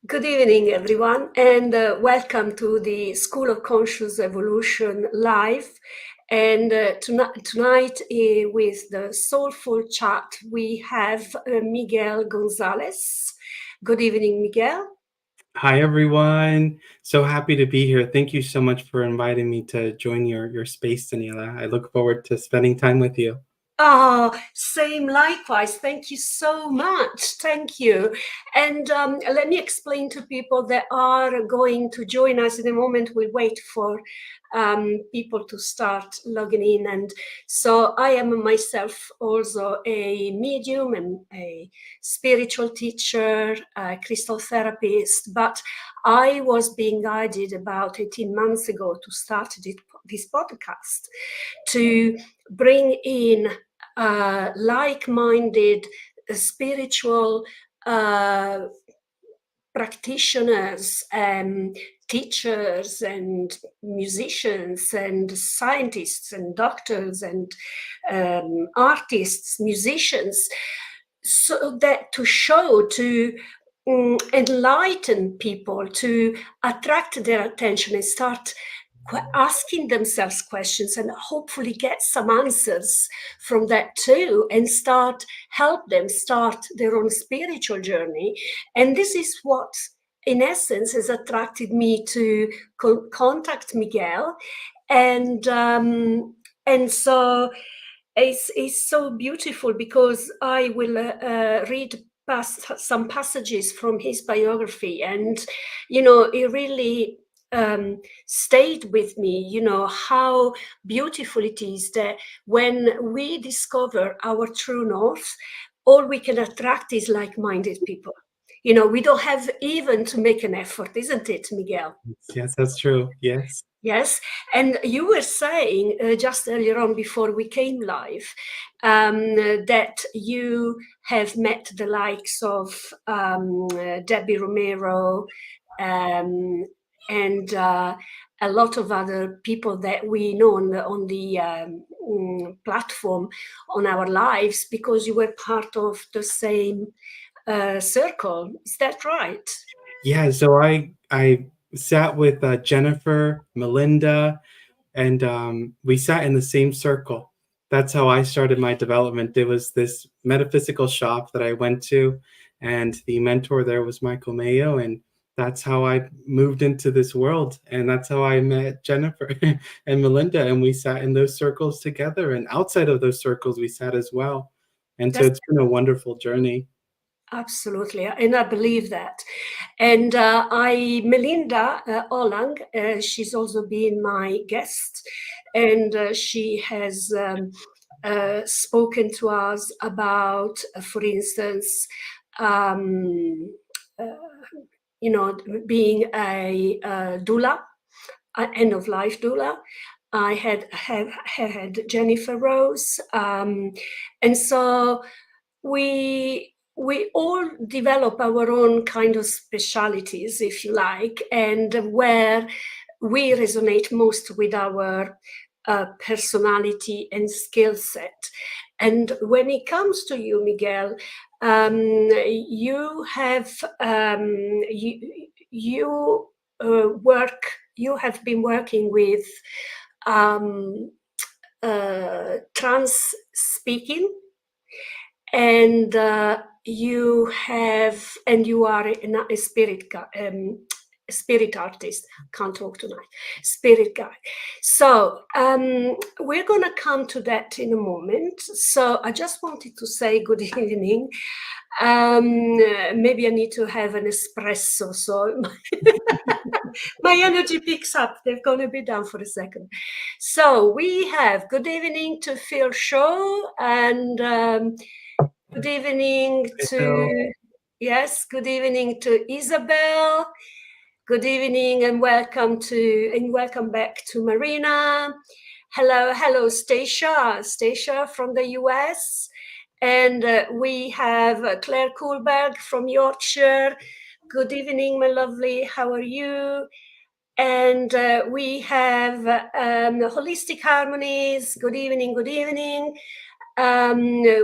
Good evening, everyone, and welcome to the School of Conscious Evolution Live. And tonight, with the Soulful chat, we have Miguel Gonzales. Good evening, Miguel. Hi, everyone. So happy to be here. Thank you so much for inviting me to join your space, Daniela. I look forward to spending time with you. Same likewise. Thank you so much. Thank you. And let me explain to people that are going to join us in a moment. We wait for people to start logging in. And so I am myself also a medium and a spiritual teacher, a crystal therapist, but I was being guided about 18 months ago to start this podcast to bring in like-minded spiritual practitioners, teachers and musicians and scientists and doctors and artists, musicians, so that to show, to enlighten people, to attract their attention and start asking themselves questions and hopefully get some answers from that too, and help them start their own spiritual journey. And this is what in essence has attracted me to contact Miguel. And so it's so beautiful because I will read past some passages from his biography, and it really stayed with me, how beautiful it is that when we discover our true north, all we can attract is like-minded people. We don't have even to make an effort, isn't it, Miguel? Yes, that's true. Yes. Yes, and you were saying just earlier on before we came live that you have met the likes of Debbie Romero and a lot of other people that we know on the platform on our lives, because you were part of the same circle. Is that right? Yeah. So I sat with Jennifer, Melinda, and we sat in the same circle. That's how I started my development. There was this metaphysical shop that I went to, and the mentor there was Michael Mayo, and that's how I moved into this world. And that's how I met Jennifer and Melinda, and we sat in those circles together. And outside of those circles, we sat as well. And so it's been a wonderful journey. Absolutely, and I believe that. And Melinda Olang, she's also been my guest, and she has spoken to us about, for instance, being a doula, an end-of-life doula. I have had Jennifer Rose, and so we all develop our own kind of specialities, if you like, and where we resonate most with our personality and skill set. And when it comes to you, Miguel, you have you have been working with trance speaking, and you are a spirit artist. Can't talk tonight. Spirit guy. So we're gonna come to that in a moment. So I just wanted to say good evening. Maybe I need to have an espresso, so my energy picks up. They're going to be down for a second. So we have good evening to Phil Shaw, and good evening to, yes, good evening to Isabel. Good evening and welcome back to Marina. Hello, Stacia from the US. And we have Claire Kohlberg from Yorkshire. Good evening, my lovely. How are you? And we have Holistic Harmonies. Good evening.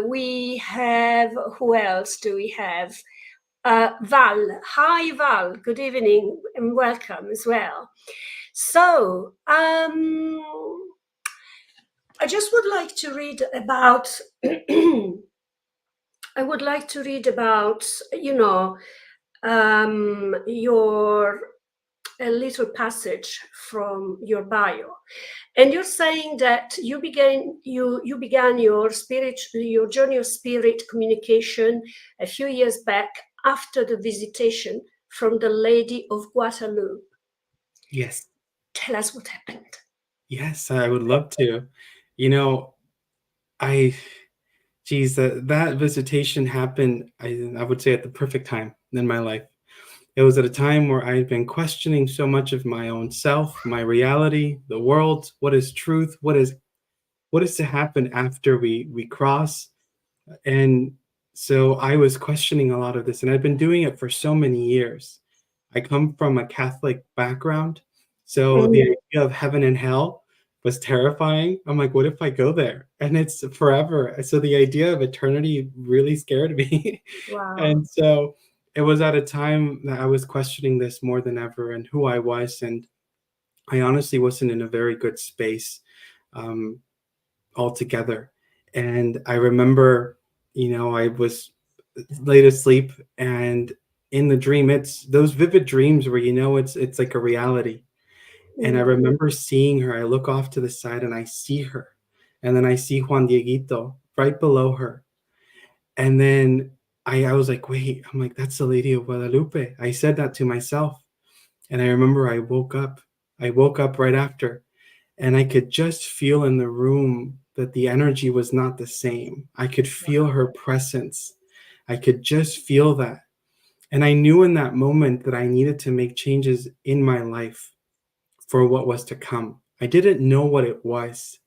We have, who else do we have? Val. Hi, Val. Good evening and welcome as well. So, I just would like to read about, I would like to read about, your a little passage from your bio, and you're saying that you began your journey of spirit communication a few years back after the visitation from the Lady of Guadalupe. Yes. Tell us what happened. Yes, I would love to. You know, geez, that visitation happened, I would say, at the perfect time in my life. It was at a time where I had been questioning so much of my own self, my reality, the world, what is truth, what is to happen after we cross. And so I was questioning a lot of this, and I've been doing it for so many years. I come from a Catholic background, so the idea of heaven and hell was terrifying. I'm like, what if I go there and it's forever? So the idea of eternity really scared me. Wow. And so it was at a time that I was questioning this more than ever and who I was. And I honestly wasn't in a very good space altogether. And I remember, I was laid asleep, and in the dream, it's those vivid dreams where it's like a reality. And I remember seeing her. I look off to the side and I see her. And then I see Juan Dieguito right below her. And then I was like, wait, I'm like, that's the Lady of Guadalupe. I said that to myself. And I remember I woke up. I woke up right after. And I could just feel in the room that the energy was not the same. I could feel her presence. I could just feel that. And I knew in that moment that I needed to make changes in my life for what was to come. I didn't know what it was,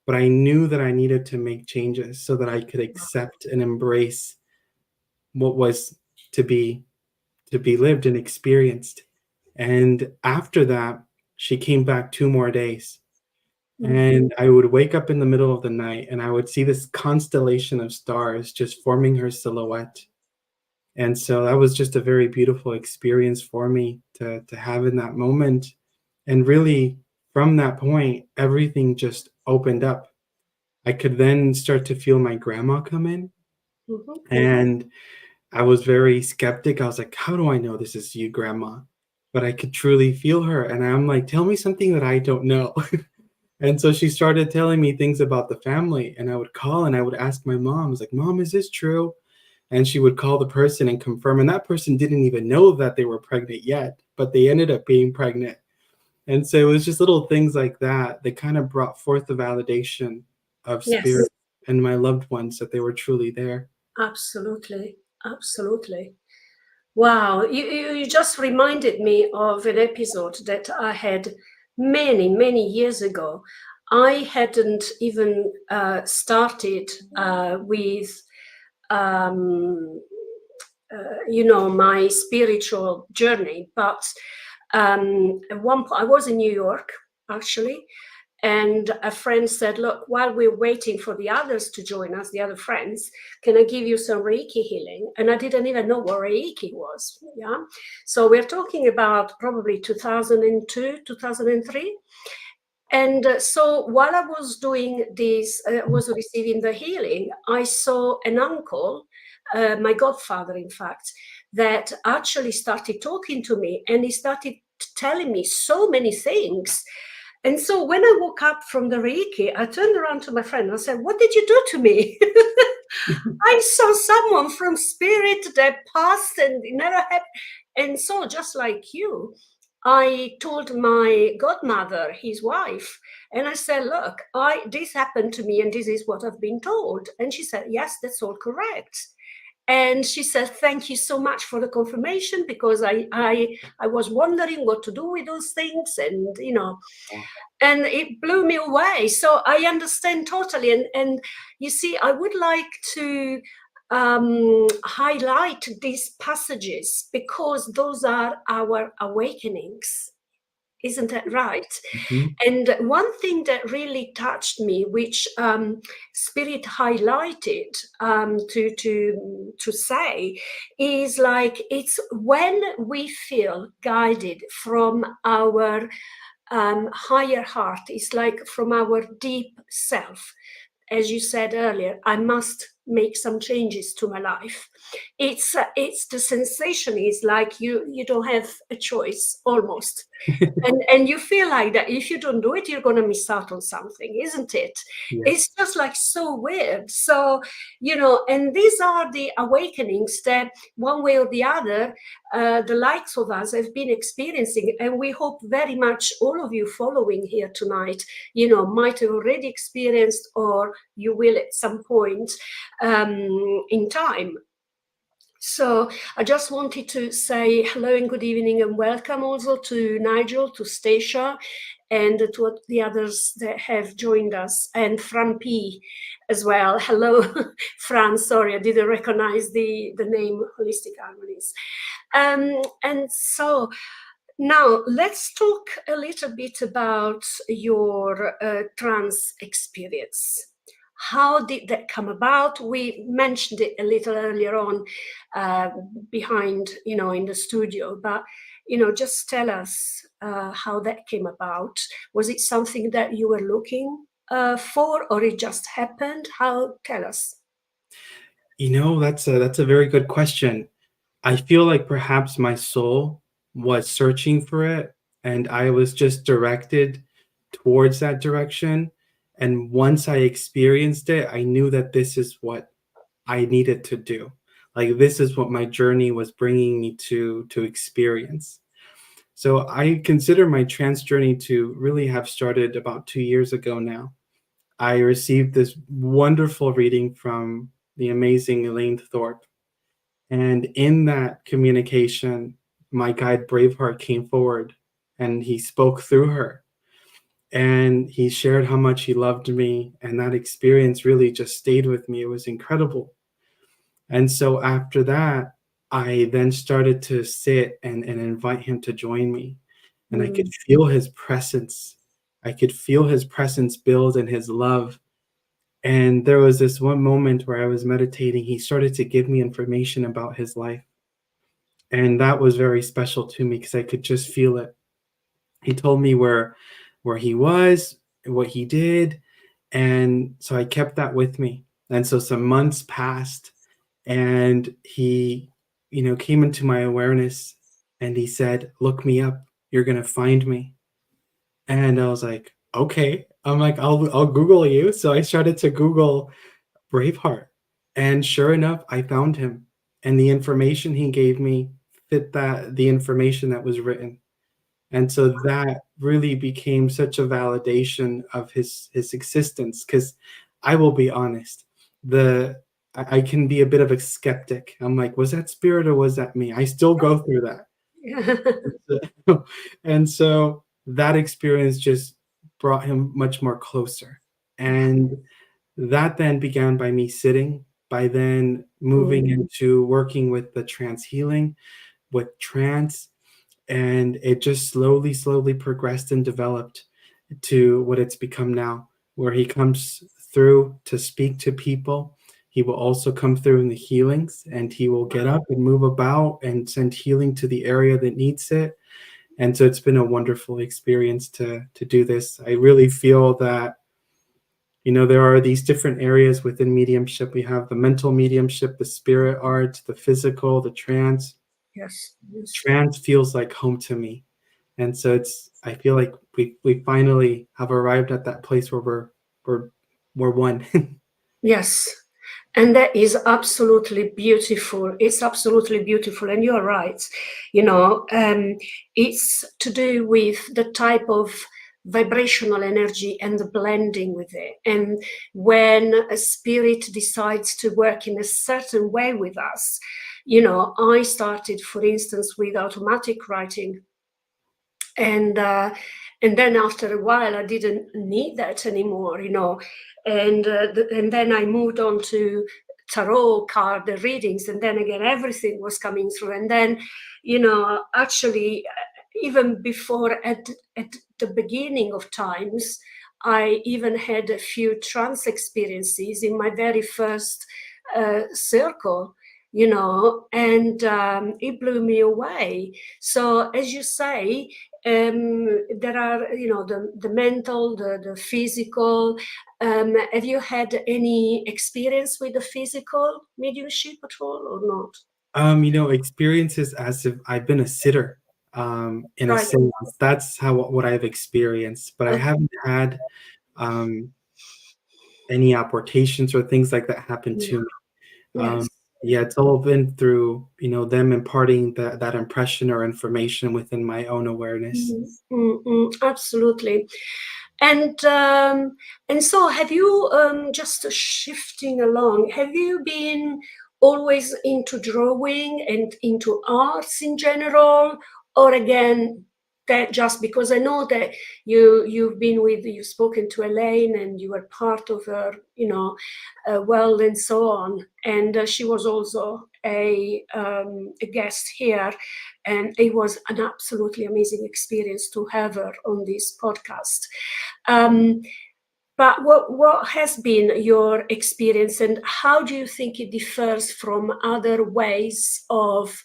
but I knew that I needed to make changes so that I could accept and embrace what was to be lived and experienced. And after that, she came back 2 more days. And I would wake up in the middle of the night and I would see this constellation of stars just forming her silhouette. And so that was just a very beautiful experience for me to have in that moment. And really, from that point, everything just opened up. I could then start to feel my grandma come in. And I was very skeptic. I was like, how do I know this is you, grandma? But I could truly feel her. And I'm like, tell me something that I don't know. And so she started telling me things about the family, and I would call and I would ask my mom, I was like, Mom, is this true? And she would call the person and confirm. And that person didn't even know that they were pregnant yet, but they ended up being pregnant. And so it was just little things like that that kind of brought forth the validation of spirit and my loved ones that they were truly there. Absolutely. Absolutely. Wow. You just reminded me of an episode that I had many, many years ago. I hadn't even started with, my spiritual journey, but at one point I was in New York, actually, and a friend said, look, while we're waiting for the others to join us, the other friends, can I give you some Reiki healing? And I didn't even know what Reiki was. Yeah. So we're talking about probably 2002, 2003. And so while I was doing this, was receiving the healing, I saw an uncle, my godfather, in fact, that actually started talking to me, and he started telling me so many things. And so when I woke up from the Reiki, I turned around to my friend and I said, what did you do to me? I saw someone from spirit that passed and it never happened. And so just like you, I told my godmother, his wife, and I said, look, this happened to me and this is what I've been told. And she said, yes, that's all correct. And she said, thank you so much for the confirmation, because I was wondering what to do with those things. And, and it blew me away. So I understand totally. And you see, I would like to highlight these passages because those are our awakenings. Isn't that right? Mhm. And one thing that really touched me, which Spirit highlighted to say, is like it's when we feel guided from our higher heart. It's like from our deep self. As you said earlier, I must make some changes to my life. It's the sensation is like you don't have a choice almost, and you feel like that if you don't do it, you're going to miss out on something, isn't it? It's Yes. just like so weird. So, and these are the awakenings that one way or the other, the likes of us have been experiencing. And we hope very much all of you following here tonight, might have already experienced or you will at some point in time. So I just wanted to say hello and good evening and welcome also to Nigel, to Stacia, and to the others that have joined us, and Fran P as well. Hello, Fran. Sorry, I didn't recognize the name Holistic Harmonies. And so now let's talk a little bit about your trance experience. How did that come about? We mentioned it a little earlier on behind, in the studio, but, just tell us how that came about. Was it something that you were looking for, or it just happened? Tell us. That's a very good question. I feel like perhaps my soul was searching for it, and I was just directed towards that direction. And once I experienced it, I knew that this is what I needed to do. Like this is what my journey was bringing me to experience. So I consider my trance journey to really have started about 2 years ago now. I received this wonderful reading from the amazing Elaine Thorpe. And in that communication, my guide Braveheart came forward and he spoke through her. And he shared how much he loved me. And that experience really just stayed with me. It was incredible. And so after that, I then started to sit and invite him to join me. And I could feel his presence. I could feel his presence build and his love. And there was this one moment where I was meditating. He started to give me information about his life. And that was very special to me because I could just feel it. He told me where he was, what he did, and so I kept that with me. And so some months passed, and he, came into my awareness, and he said, "Look me up. You're gonna find me." And I was like, "Okay." I'm like, "I'll Google you." So I started to Google Braveheart, and sure enough, I found him, and the information he gave me fit the information that was written. And so that really became such a validation of his existence. Because I will be honest, I can be a bit of a skeptic. I'm like, was that spirit or was that me? I still go through that. And so that experience just brought him much more closer. And that then began by me sitting, by then moving into working with the trance healing, with trance, and it just slowly progressed and developed to what it's become now, where he comes through to speak to people. He will also come through in the healings, and he will get up and move about and send healing to the area that needs it. And so it's been a wonderful experience to do this. I really feel that there are these different areas within mediumship. We have the mental mediumship, the spirit art, the physical, the trance. Yes. Trance feels like home to me. And so I feel like we finally have arrived at that place where we're one. Yes. And that is absolutely beautiful. It's absolutely beautiful. And you're right. It's to do with the type of vibrational energy and the blending with it. And when a spirit decides to work in a certain way with us, I started, for instance, with automatic writing. And then after a while, I didn't need that anymore, and then I moved on to tarot card readings, and then again everything was coming through, and then actually even before at the beginning of times, I even had a few trance experiences in my very first circle, you know, and it blew me away. So, as you say, there are, you know, the mental, the physical. Have you had any experience with the physical mediumship at all or not? You know, experiences as if I've been a sitter in a Right. seance. That's how what I've experienced, but I Okay. haven't had um, any apportations or things like that happen Yeah. to me. Yes. Yeah, it's all been through, you know, them imparting that impression or information within my own awareness. Absolutely. And so have you, just shifting along, have you been always into drawing and into arts in general, or again that just because I know that you've spoken to Elaine and you were part of her, you know, world and so on, and she was also a guest here, and it was an absolutely amazing experience to have her on this podcast. Um, but what has been your experience, and how do you think it differs from other ways of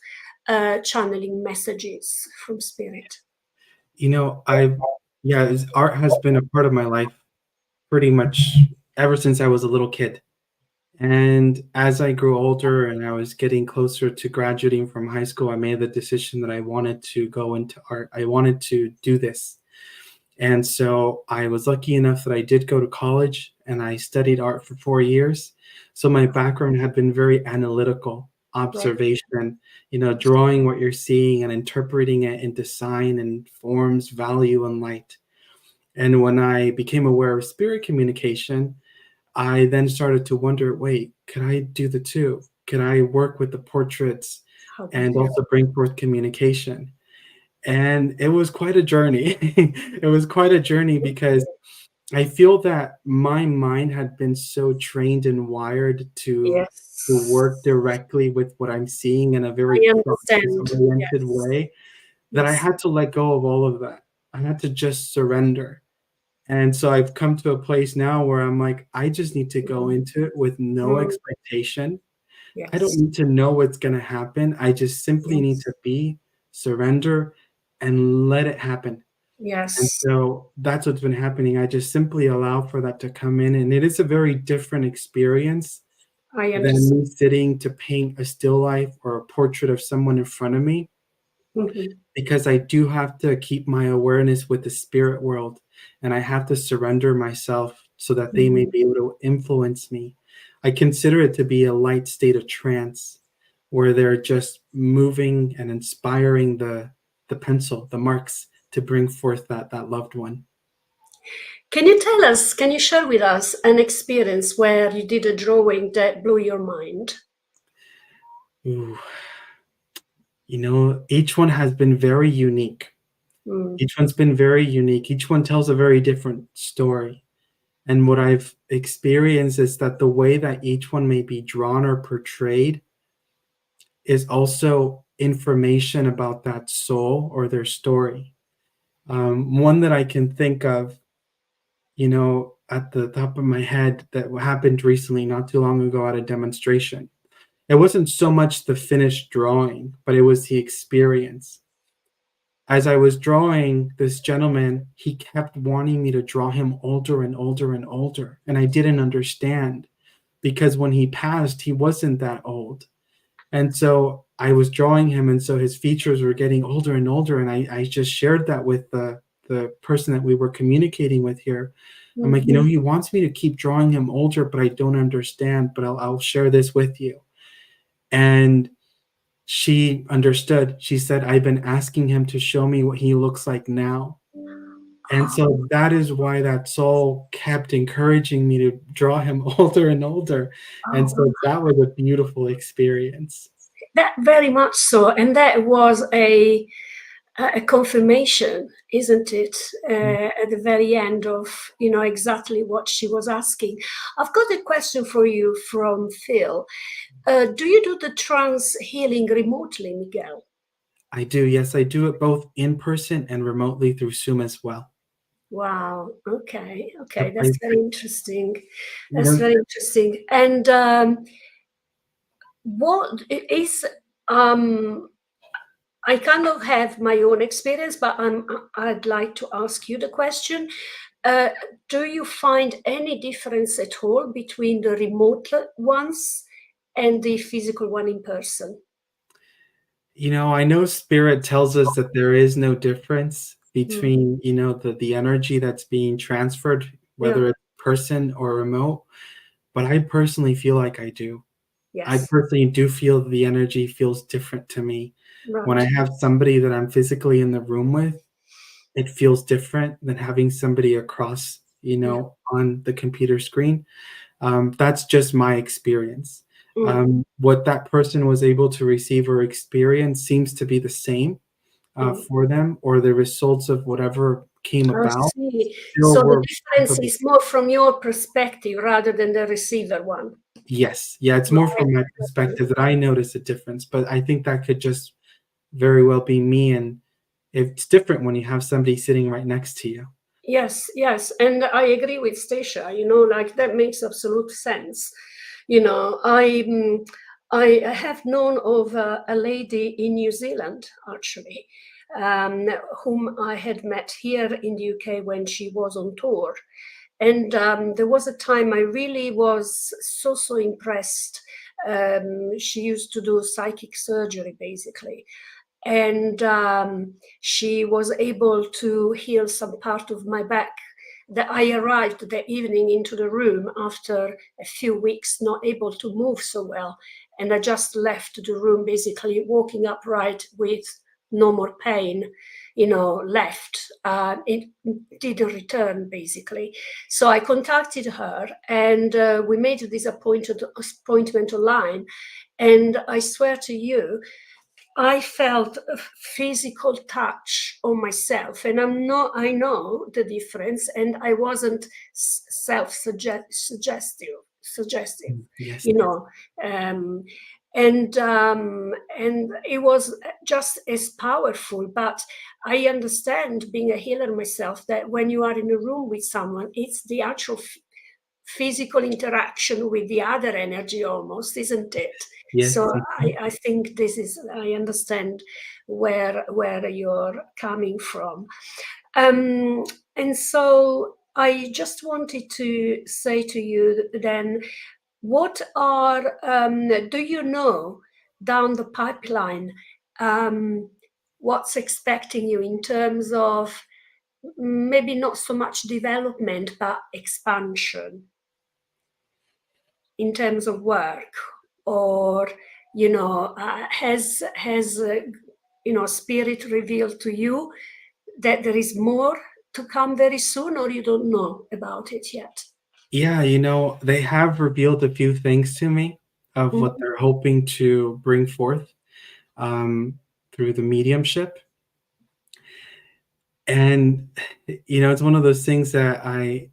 channeling messages from spirit? You know, art has been a part of my life pretty much ever since I was a little kid. And as I grew older and I was getting closer to graduating from high school, I made the decision that I wanted to go into art. I wanted to do this. And so I was lucky enough that I did go to college and I studied art for 4 years. So my background had been very analytical, Right. observation, you know, drawing what you're seeing and interpreting it into sign and forms, value, and light. And when I became aware of spirit communication, I then started to wonder, wait, can I do the two? Can I work with the portraits How and beautiful. also bring forth communication? And it was quite a journey. It was quite a journey because I feel that my mind had been so trained and wired to work Yes, directly with what I'm seeing in a very I understand. process-oriented Yes, way that I yes, had to let go of all of that. I had to just surrender. And so I've come to a place now where I'm like, I just need to go mm, into it with no mm, expectation. I don't yes, need to know what's gonna happen. I just simply need yes, to be, surrender, and let it happen. And yes. so that's what's been happening. I just simply allow for that to come in, and it is a very different experience I than understand. me sitting to paint a still life or a portrait of someone in front of me, Mhm, because I do have to keep my awareness with the spirit world, and I have to surrender myself so that they may mhm. be able to influence me. I consider it to be a light state of trance where they're just moving and inspiring the pencil, the marks to bring forth that loved one. Can you share with us an experience where you did a drawing that blew your mind? Ooh, you know, each one has been very unique. Mm, Each one's been very unique. Each one tells a very different story. And what I've experienced is that the way that each one may be drawn or portrayed is also information about that soul or their story. One that I can think of, you know, at the top of my head that happened recently, not too long ago at a demonstration. It wasn't so much the finished drawing, but it was the experience. As I was drawing this gentleman, he kept wanting me to draw him older and older and older. And I didn't understand because when he passed, he wasn't that old. And so I was drawing him, and so his features were getting older and older. And I just shared that with the person that we were communicating with here. I'm like, you know, mhm. he wants me to keep drawing him older, but I don't understand. But I'll share this with you. And she understood. She said, I've been asking him to show me what he looks like now. And Oh, so that is why that soul kept encouraging me to draw him older and older. And oh, so that was a beautiful experience. that very much so, and that was a confirmation, isn't it? At the very end of, you know, exactly what she was asking. I've got a question for you from Phil. Do you do the trance healing remotely, Miguel? I do. Yes, I do it both in person and remotely through Zoom as well. Wow. Okay. Yep, Okay. That's very interesting. That's no, very interesting. And what is I kind of have my own experience, but I'd like to ask you the question. Uh, do you find any difference at all between the remote ones and the physical one in person? I know spirit tells us that there is no difference Mm, between, the energy that's being transferred, yeah. whether it's person or remote. But I personally feel like I do. I Yes. personally do feel the energy feels different to me. When I Right. have somebody that I'm physically in the room with, it feels different than having somebody across, Yeah. on the computer screen. That's just my experience. Mm, What that person was able to receive or experience seems to be the same mm. for them, or the results of whatever came I about see. still So the were difference is more from your perspective rather than the receiver one. yes, yeah, it's more Right. from my perspective that I notice a difference, but I think that could just very well be me, and it's different when you have somebody sitting right next to you. Yes, yes, and I agree with Stacia. Like that makes absolute sense. I have known of a lady in New Zealand actually, whom I had met here in the UK when she was on tour, and there was a time I really was so impressed. She used to do psychic surgery basically, and she was able to heal some part of my back. That I arrived that evening into the room after a few weeks not able to move so well, and I just left the room basically walking upright with no more pain, left. It didn't return basically. So I contacted her, and we made this appointment online. And I swear to you, I felt a physical touch on myself, and I know the difference, and I wasn't suggestive, Yes, you know, um, and it was just as powerful. But I understand, being a healer myself, that when you are in a room with someone, it's the actual physical interaction with the other energy almost, isn't it? So yes. I think I understand where you're coming from. um, and so I just wanted to say to you then, what are do you know down the pipeline, um, what's expecting you in terms of maybe not so much development but expansion in terms of work, or has spirit revealed to you that there is more to come very soon, or you don't know about it yet? Yeah, they have revealed a few things to me of what Mhm. they're hoping to bring forth um, through the mediumship. And it's one of those things that I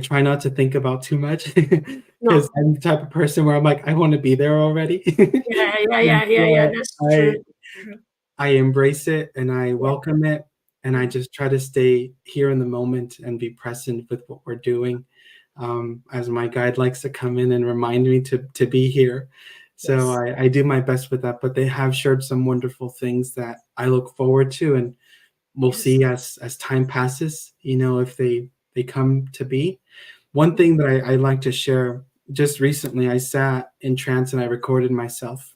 try not to think about too much because No. I'm the type of person where I'm like, I want to be there already. Yeah, yeah, And yeah, yeah, yeah, so that's true. I embrace it and I Yeah. welcome it, and I just try to stay here in the moment and be present with what we're doing. As my guide likes to come in and remind me to be here. So Yes. I do my best with that, but they have shared some wonderful things that I look forward to, and we'll Yes. see as time passes, if they come to be. One thing that I like to share, just recently I sat in trance and I recorded myself.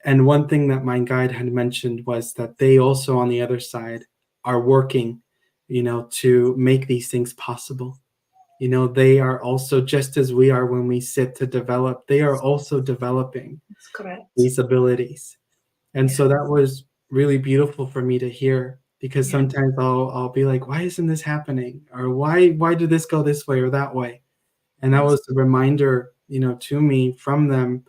And one thing that my guide had mentioned was that they also on the other side are working, to make these things possible. They are also, just as we are when we sit to develop, they are also developing That's correct. these abilities. And Yeah. so that was really beautiful for me to hear, because Yeah. sometimes I'll be like, why isn't this happening? Or why did this go this way or that way? And that Yes. was a reminder, to me from them,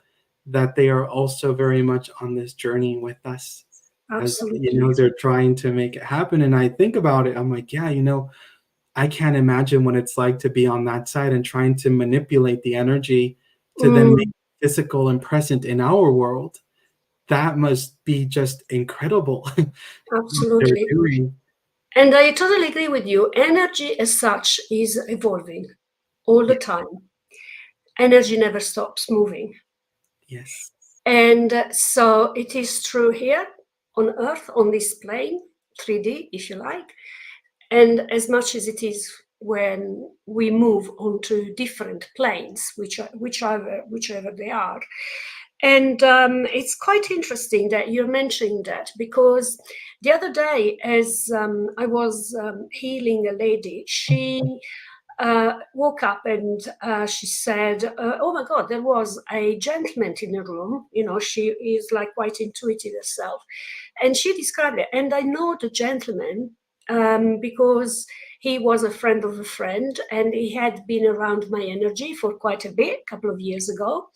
that they are also very much on this journey with us, as Absolutely. they're trying to make it happen. And I think about it, I'm like, yeah, I can't imagine what it's like to be on that side and trying to manipulate the energy to then make Mm, it physical and present in our world. that must be just incredible. What they're Absolutely. doing. And I totally agree with you. Energy as such is evolving all the Yeah. time. Energy never stops moving. Yes. And so it is true here on Earth, on this plane, 3D, if you like, and as much as it is when we move onto different planes, whichever they are. And it's quite interesting that you're mentioning that, because the other day, as I was healing a lady, she woke up and she said, "Oh my God, there was a gentleman in the room. You know, she is like quite intuitive herself, and she described it. And I know the gentleman because he was a friend of a friend, and he had been around my energy for quite a bit, a couple of years ago,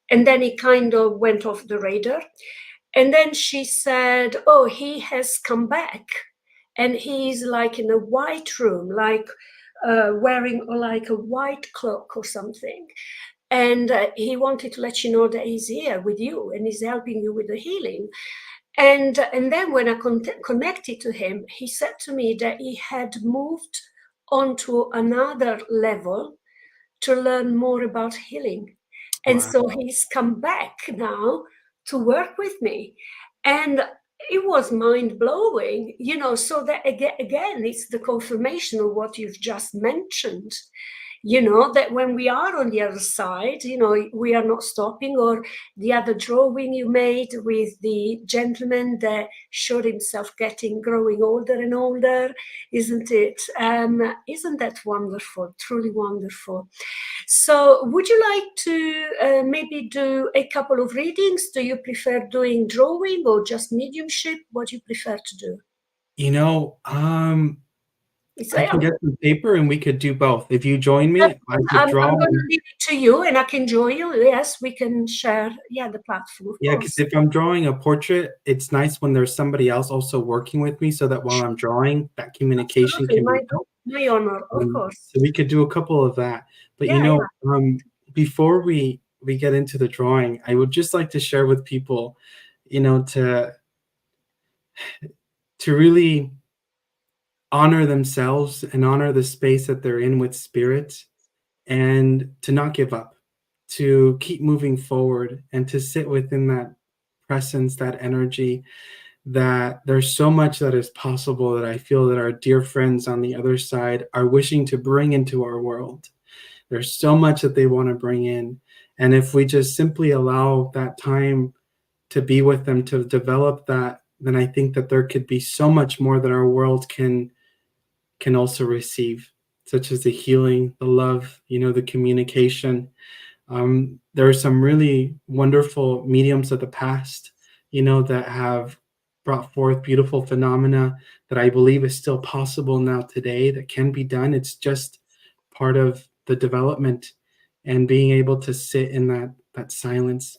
and then he kind of went off the radar. And then she said, "Oh, he has come back." And he's like in a white room, like wearing like a white cloak or something. And he wanted to let you know that he's here with you and he's helping you with the healing. And then when I connected to him, he said to me that he had moved onto another level to learn more about healing. And Wow. so he's come back now to work with me. And it was mind blowing, you know, so that again, it's the confirmation of what you've just mentioned, you know, that when we are on the other side, you know, we are not stopping. Or the other drawing you made with the gentleman that showed himself growing older and older, isn't it? Isn't that wonderful? Truly wonderful. So would you like to maybe do a couple of readings? Do you prefer doing drawing or just mediumship? What do you prefer to do? You know, It's, I can I'm get some paper and we could do both. If you join me, I could I'm draw. going to leave it to you, and I can join you. Yes, we can share, yeah, the platform, of Yeah, because course. if I'm drawing a portrait, it's nice when there's somebody else also working with me so that while I'm drawing, that communication Absolutely, can be built. my honor, of course. So we could do a couple of that. But Yeah, yeah. before we get into the drawing, I would just like to share with people, you know, to really honor themselves and honor the space that they're in with spirit, and to not give up, to keep moving forward, and to sit within that presence, that energy, that there's so much that is possible that I feel that our dear friends on the other side are wishing to bring into our world. There's so much that they want to bring in. And if we just simply allow that time to be with them, to develop that, then I think that there could be so much more that our world can also receive, such as the healing, the love, you know, the communication. There are some really wonderful mediums of the past, you know, that have brought forth beautiful phenomena that I believe is still possible now today, that can be done. It's just part of the development and being able to sit in that silence.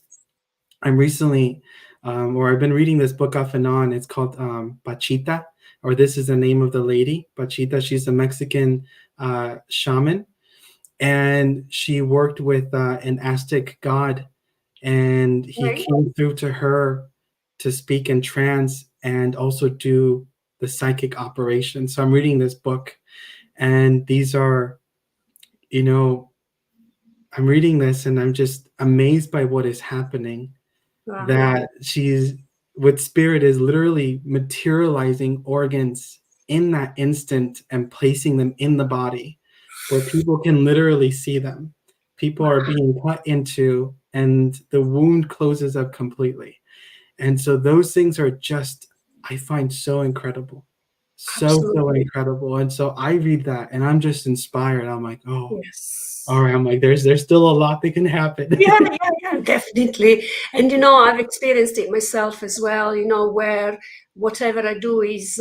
I'm recently, or I've been reading this book off and on. It's called Bachita, or This is the Name of the Lady. Bachita, she's a Mexican shaman, and she worked with an Aztec god, and he Right. came through to her to speak in trance and also do the psychic operation. So I'm reading this book, and these are, you know, I'm reading this and I'm just amazed by what is happening. Wow. That she's with spirit is literally materializing organs in that instant and placing them in the body where people can literally see them. People Wow. are being cut into and the wound closes up completely. And so those things are just, I find so incredible. So Absolutely. incredible. And so I read that and I'm just inspired. I'm like, oh, all Yes. right. I'm like, there's still a lot that can happen. Yeah, yeah, yeah, definitely. And you know, I've experienced it myself as well, you know, where whatever I do is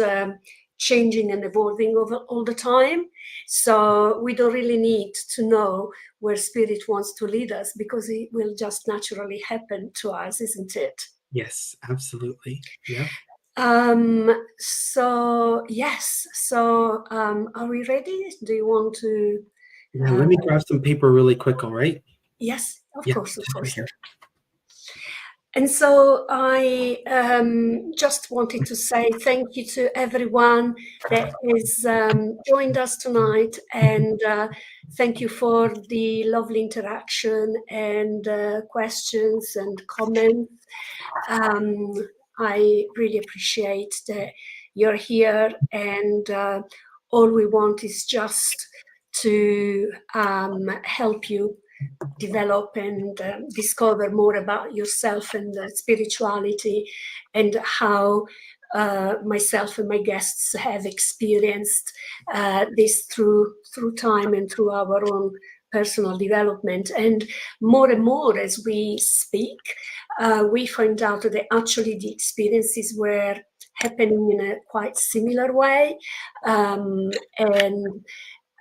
changing and evolving over all the time. So we don't really need to know where spirit wants to lead us, because it will just naturally happen to us, isn't it? Yes, absolutely. Yep. So yes, so are we ready? Do you want to Yeah, uh, let me grab some paper really quick, all right? yes, of Yeah, course, of just right course. here. And so I just wanted to say thank you to everyone that has joined us tonight, and thank you for the lovely interaction and questions and comments. I really appreciate that you're here, and all we want is just to help you develop and discover more about yourself and spirituality, and how myself and my guests have experienced this through time and through our own personal development. And more as we speak, we find out that actually the experiences were happening in a quite similar way, and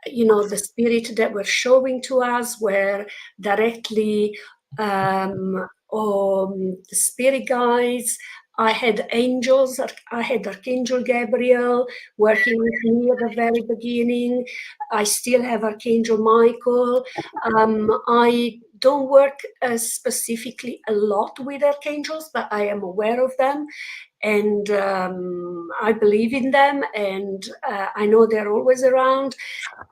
the spirit that were showing to us were directly the spirit guides. I had angels. I had Archangel Gabriel working with me at the very beginning. I still have Archangel Michael. I don't work specifically a lot with archangels, but I am aware of them, and I believe in them, and I know they're always around.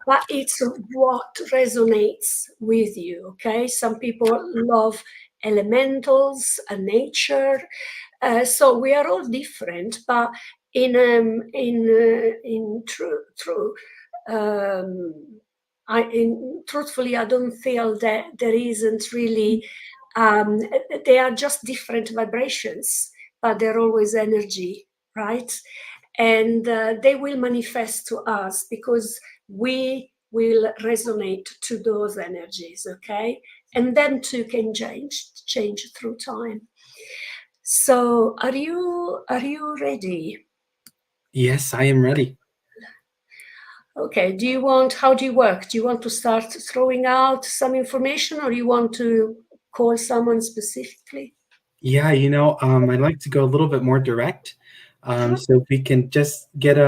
But it's what resonates with you, okay? Some people love elementals and nature, so we are all different. But truthfully, I don't feel that there isn't really. They are just different vibrations, but they're always energy, right? And they will manifest to us because we will resonate to those energies, okay? And them too can change through time. So are you ready? Yes, I am ready. Okay, how do you work? Do you want to start throwing out some information, or you want to call someone specifically? Yeah, I'd like to go a little bit more direct. So if we can just get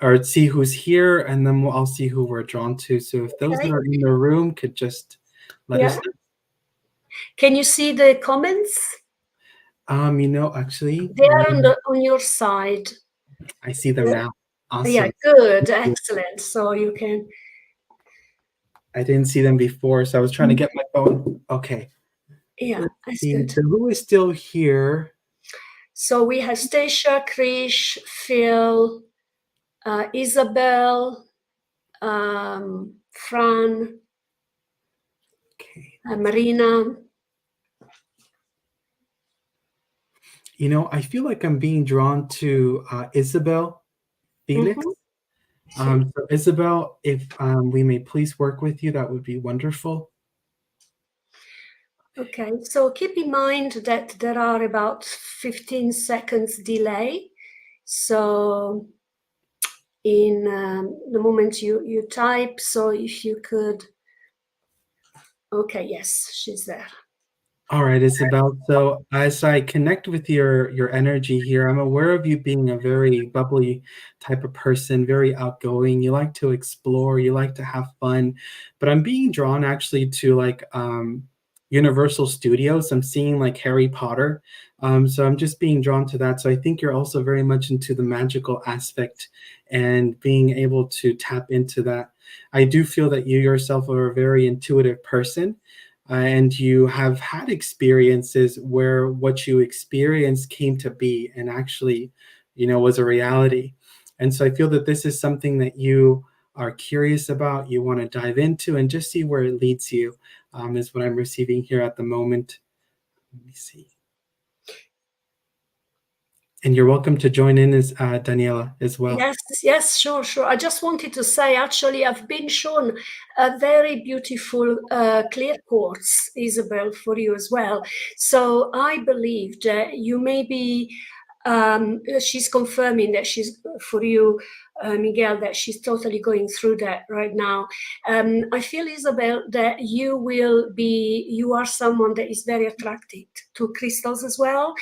or see who's here, and then I'll see who we're drawn to. So if those that are in the room could just let us know. Can you see the comments? Actually, They are on your side. I see them now. Awesome. Yeah, good, excellent. So you can. I didn't see them before, so I was trying to get my phone. Okay. Yeah, that's See, good. so who is still here? So we have Stacia, Krish, Phil, Isabel, Fran, Okay. Marina. I feel like I'm being drawn to Isabel Felix. So Isabel, if we may please work with you, that would be wonderful. Okay, so keep in mind that there are about 15 seconds delay. So in the moment you type, so if you could. Okay, yes, she's there. All right, Isabel. So as I connect with your energy here, I'm aware of you being a very bubbly type of person, very outgoing. You like to explore, you like to have fun, but I'm being drawn actually to like Universal Studios. I'm seeing like Harry Potter. So I'm just being drawn to that. So I think you're also very much into the magical aspect and being able to tap into that. I do feel that you yourself are a very intuitive person. And you have had experiences where what you experienced came to be and actually, was a reality. And so I feel that this is something that you are curious about, you want to dive into and just see where it leads you, is what I'm receiving here at the moment. Let me see. And you're welcome to join in as Daniela as well. Yes, sure. I just wanted to say, actually, I've been shown a very beautiful clear quartz, Isabel, for you as well. So I believe that you may be she's confirming that she's for you, Miguel, that she's totally going through that right now. I feel, Isabel, that you are someone that is very attracted to crystals as well.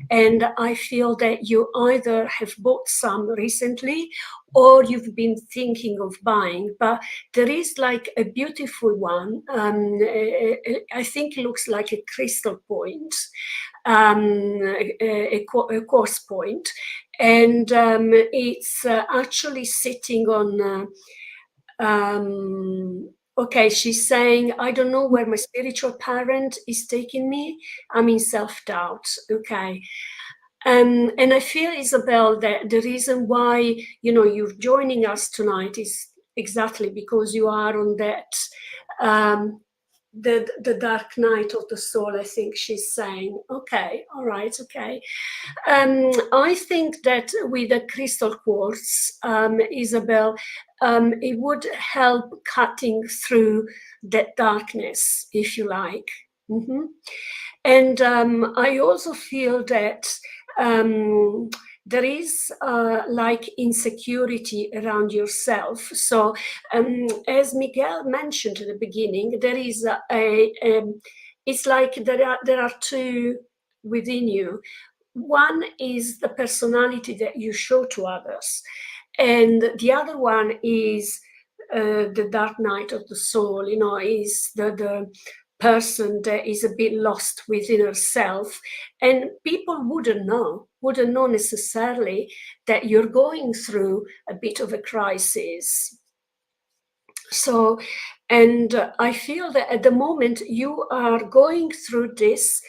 And I feel that you either have bought some recently or you've been thinking of buying, but there is like a beautiful one. I think it looks like a crystal point, a quartz point, and it's actually sitting on. Okay, she's saying, I don't know where my spiritual parent is taking me. I'm in self-doubt. Okay. And I feel, Isabel, that the reason why, you're joining us tonight is exactly because you are on that, the dark night of the soul, I think she's saying. Okay, all right, okay. I think that with the crystal quartz, Isabel, it would help cutting through that darkness, if you like. Mm-hmm. And I also feel that there is like insecurity around yourself. So as Miguel mentioned at the beginning, there is it's like there are two within you. One is the personality that you show to others, and the other one is the dark night of the soul, is the person that is a bit lost within herself, and people wouldn't know necessarily that you're going through a bit of a crisis. So, and I feel that at the moment you are going through this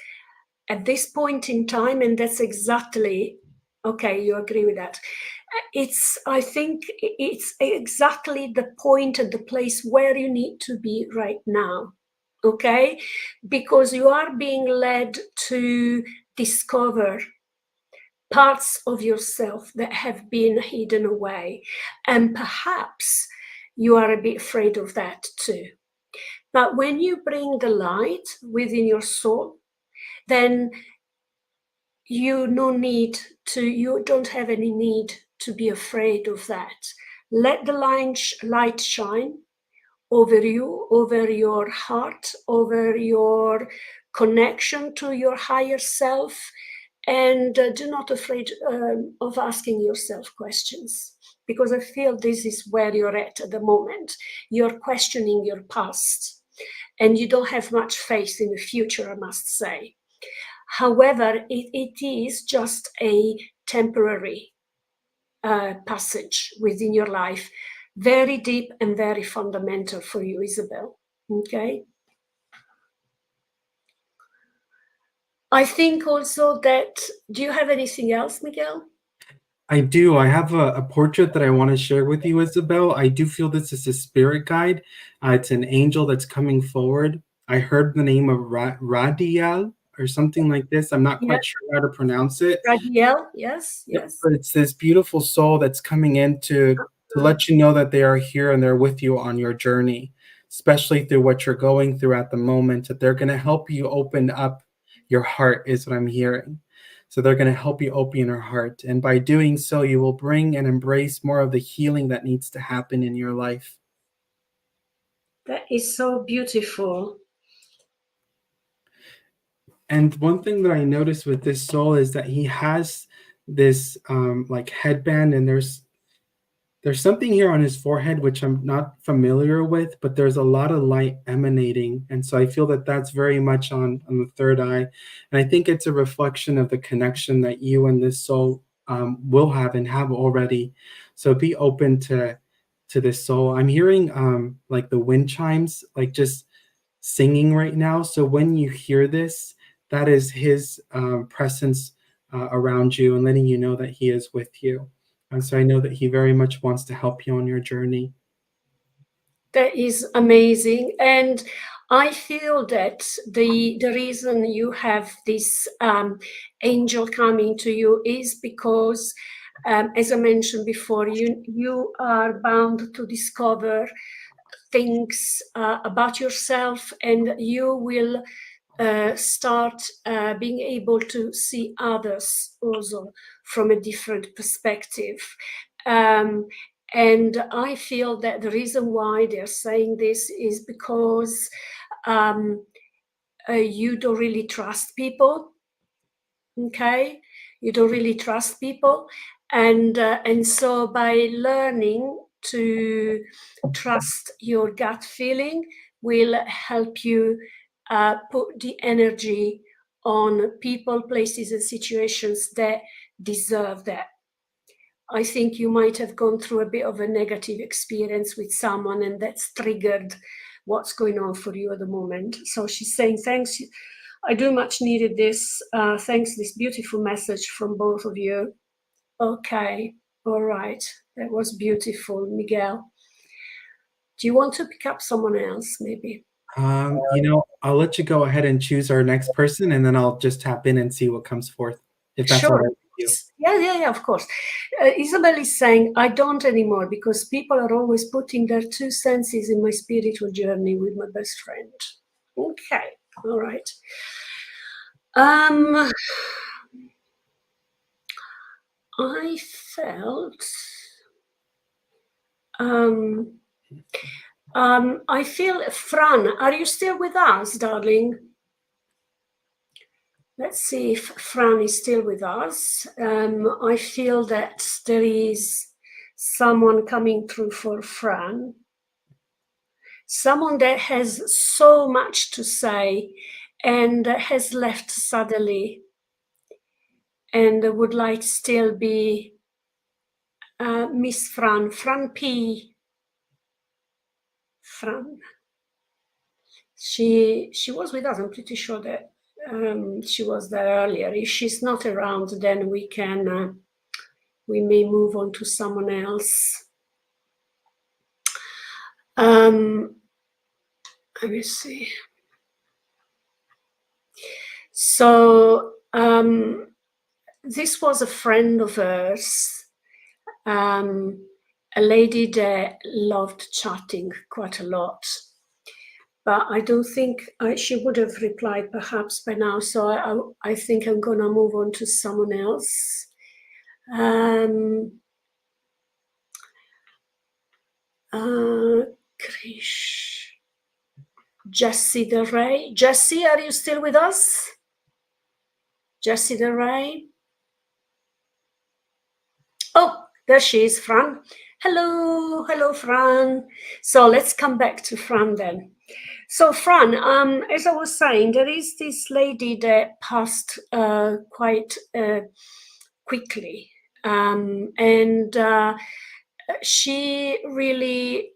at this point in time, and that's exactly, okay, you agree with that. I think it's exactly the point and the place where you need to be right now. Okay, because you are being led to discover parts of yourself that have been hidden away, and perhaps you are a bit afraid of that too. But when you bring the light within your soul, then you don't have any need to be afraid of that. Let the light shine over you, over your heart, over your connection to your higher self, and do not afraid of asking yourself questions, because I feel this is where you're at the moment. You're questioning your past, and you don't have much faith in the future, I must say. However, it is just a temporary passage within your life, very deep and very fundamental for you, Isabel. Okay. I think also that, do you have anything else, Miguel? I do. I have a portrait that I want to share with you, Isabel. I do feel this is a spirit guide. It's an angel that's coming forward. I heard the name of Radial or something like this. I'm not quite sure how to pronounce it. Radiel, yes, Yep, yes. but it's this beautiful soul that's coming in to let you know that they are here and they're with you on your journey, especially through what you're going through at the moment, that they're going to help you open up your heart, is what I'm hearing. So they're going to help you open your heart. And by doing so, you will bring and embrace more of the healing that needs to happen in your life. That is so beautiful. And one thing that I noticed with this soul is that he has this like headband, and there's something here on his forehead which I'm not familiar with, but there's a lot of light emanating, and so I feel that that's very much on the third eye, and I think it's a reflection of the connection that you and this soul will have and have already. So be open to this soul. I'm hearing like the wind chimes, like just singing right now. So when you hear this, that is his presence around you and letting you know that he is with you. And so I know that he very much wants to help you on your journey. That is amazing. And I feel that the reason you have this angel coming to you is because, as I mentioned before, you are bound to discover things about yourself, and you will start being able to see others also from a different perspective. And I feel that the reason why they're saying this is because you don't really trust people. Okay, you don't really trust people, and so by learning to trust your gut feeling will help you put the energy on people, places, and situations that deserve that. I think you might have gone through a bit of a negative experience with someone, and that's triggered what's going on for you at the moment. So she's saying, thanks. I do much needed this. Thanks, this beautiful message from both of you. Okay, all right. That was beautiful, Miguel. Do you want to pick up someone else, maybe? I'll let you go ahead and choose our next person, and then I'll just tap in and see what comes forth, if that's all right with you. Yeah, of course. Isabel is saying, I don't anymore because people are always putting their 2 senses in my spiritual journey with my best friend. Okay, all right. I felt I feel, Fran, are you still with us, darling? Let's see if Fran is still with us. I feel that there is someone coming through for Fran. Someone that has so much to say and has left suddenly and would like still be Miss Fran, Fran P. Fran. She was with us. I'm pretty sure that she was there earlier. If she's not around, then we may move on to someone else. Let me see. So this was a friend of hers, a lady that loved chatting quite a lot. But I don't think she would have replied perhaps by now. So I think I'm going to move on to someone else. Krish. Jessie Del Rey. Jessie, are you still with us? Jessie Del Rey. Oh, there she is, Fran. Hello, Fran. So let's come back to Fran then. So Fran, as I was saying, there is this lady that passed quite quickly, and she really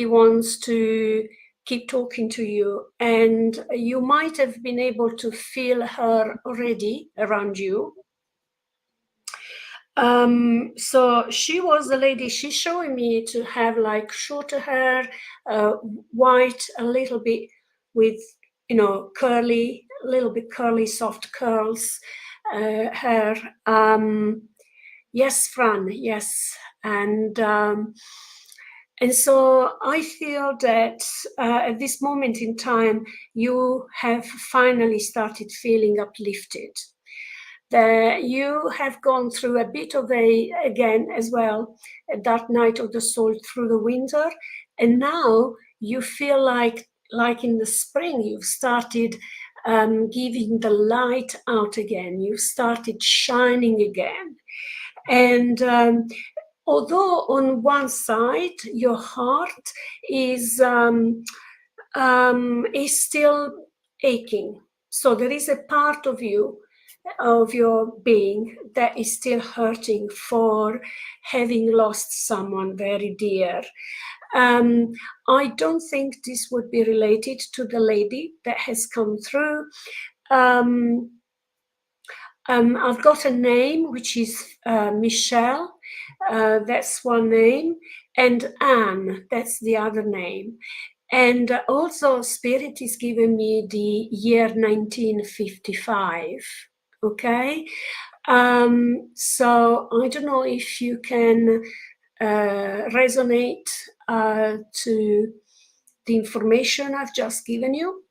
wants to keep talking to you, and you might have been able to feel her already around you. So she was the lady, she's showing me to have like shorter hair, white, a little bit with, curly, a little bit curly, soft curls, hair. Yes, Fran, yes. And so I feel that at this moment in time, you have finally started feeling uplifted. That you have gone through a bit of a dark night of the soul through the winter, and now you feel like in the spring you've started giving the light out again. You started shining again, and although on one side your heart is still aching, so there is a part of you, of your being, that is still hurting for having lost someone very dear. I don't think this would be related to the lady that has come through. I've got a name, which is Michelle, that's one name, and Anne, that's the other name. And also Spirit is giving me the year 1955, okay? So I don't know if you can resonate to the information I've just given you.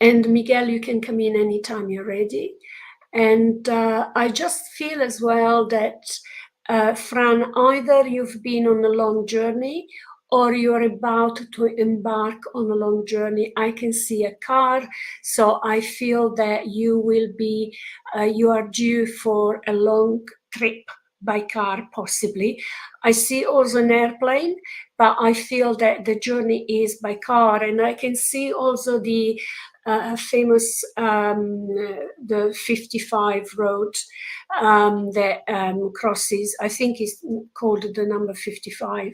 And Miguel, you can come in anytime you're ready. And I just feel as well that, Fran, either you've been on a long journey or you're about to embark on a long journey. I can see a car, so I feel that you will be, you are due for a long trip by car, possibly. I see also an airplane, but I feel that the journey is by car, and I can see also the famous the 55 road that crosses, I think it's called the number 55,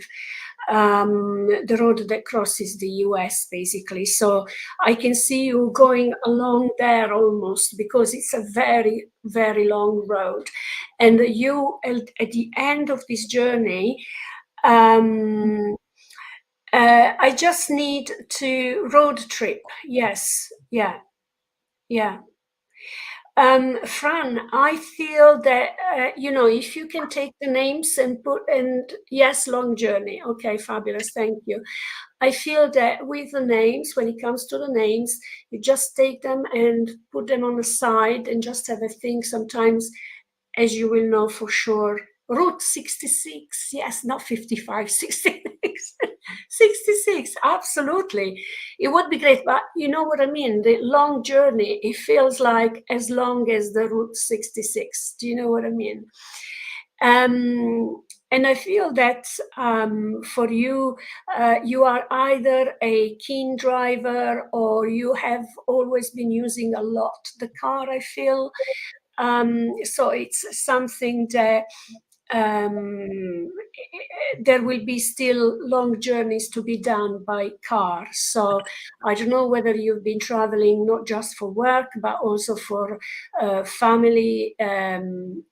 the road that crosses the US basically. So I can see you going along there almost, because it's a very, very long road. And you, at the end of this journey, I just need to road trip. Yes. Yeah. Yeah. Fran, I feel that, if you can take the names and yes, long journey. Okay, fabulous. Thank you. I feel that with the names, when it comes to the names, you just take them and put them on the side and just have a think. Sometimes, as you will know for sure, Route 66, yes, not 55, 66. 66, absolutely. It would be great, but you know what I mean? The long journey, it feels like as long as the Route 66. Do you know what I mean? And I feel that for you, you are either a keen driver or you have always been using a lot the car, I feel. So it's something that there will be still long journeys to be done by car. So I don't know whether you've been traveling not just for work, but also for family and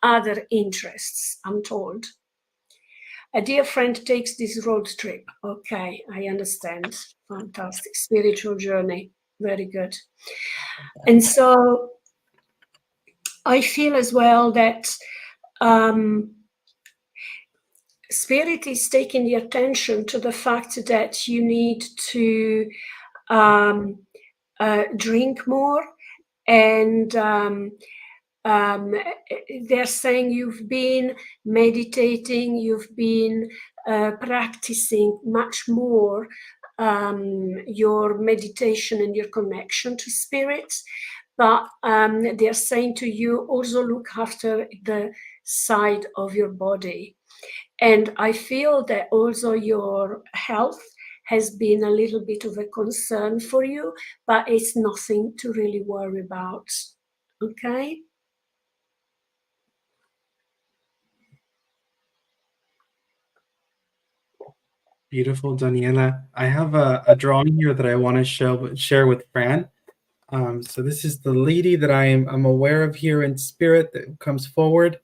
other interests, I'm told. A dear friend takes this road trip. Okay, I understand. Fantastic. Spiritual journey. Very good. And so I feel as well that Spirit is taking the attention to the fact that you need to drink more, and they're saying you've been meditating, you've been practicing much more your meditation and your connection to spirit, but they're saying to you also look after the side of your body. And I feel that also your health has been a little bit of a concern for you, but it's nothing to really worry about. Okay? Beautiful, Daniela. I have a drawing here that I want to share with Fran. So this is the lady that I'm aware of here in spirit that comes forward.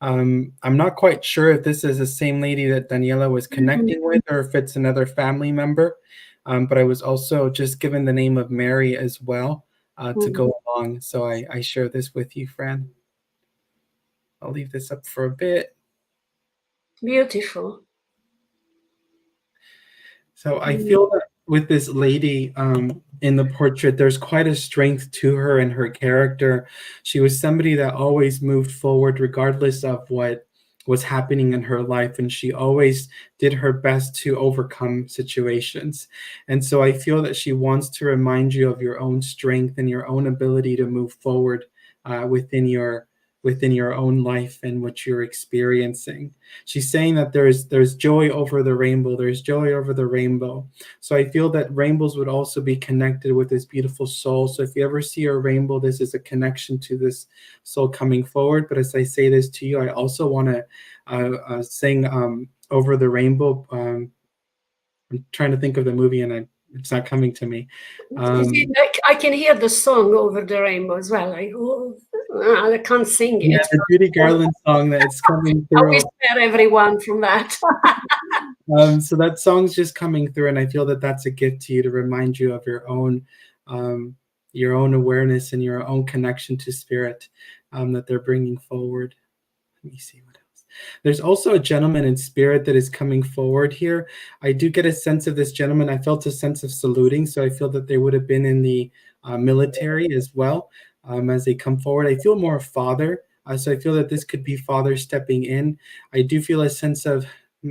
I'm not quite sure if this is the same lady that Daniela was connecting with or if it's another family member. But I was also just given the name of Mary as well to go along. So I share this with you, Fran. I'll leave this up for a bit. Beautiful. So I feel that with this lady in the portrait, there's quite a strength to her and her character. She was somebody that always moved forward regardless of what was happening in her life, and she always did her best to overcome situations. And so I feel that she wants to remind you of your own strength and your own ability to move forward within your own life and what you're experiencing. She's saying that there's joy over the rainbow. There's joy over the rainbow. So I feel that rainbows would also be connected with this beautiful soul. So if you ever see a rainbow, this is a connection to this soul coming forward. But as I say this to you, I also want to sing Over the Rainbow. I'm trying to think of the movie and it's not coming to me. I can hear the song Over the Rainbow as well. I can't sing it. Yeah, the Judy Garland song that's coming through. I will spare everyone from that. So that song's just coming through, and I feel that that's a gift to you to remind you of your own awareness and your own connection to spirit that they're bringing forward. Let me see what else. There's also a gentleman in spirit that is coming forward here. I do get a sense of this gentleman. I felt a sense of saluting, so I feel that they would have been in the military as well as they come forward. I feel more father, so I feel that this could be father stepping in. I do feel a sense of,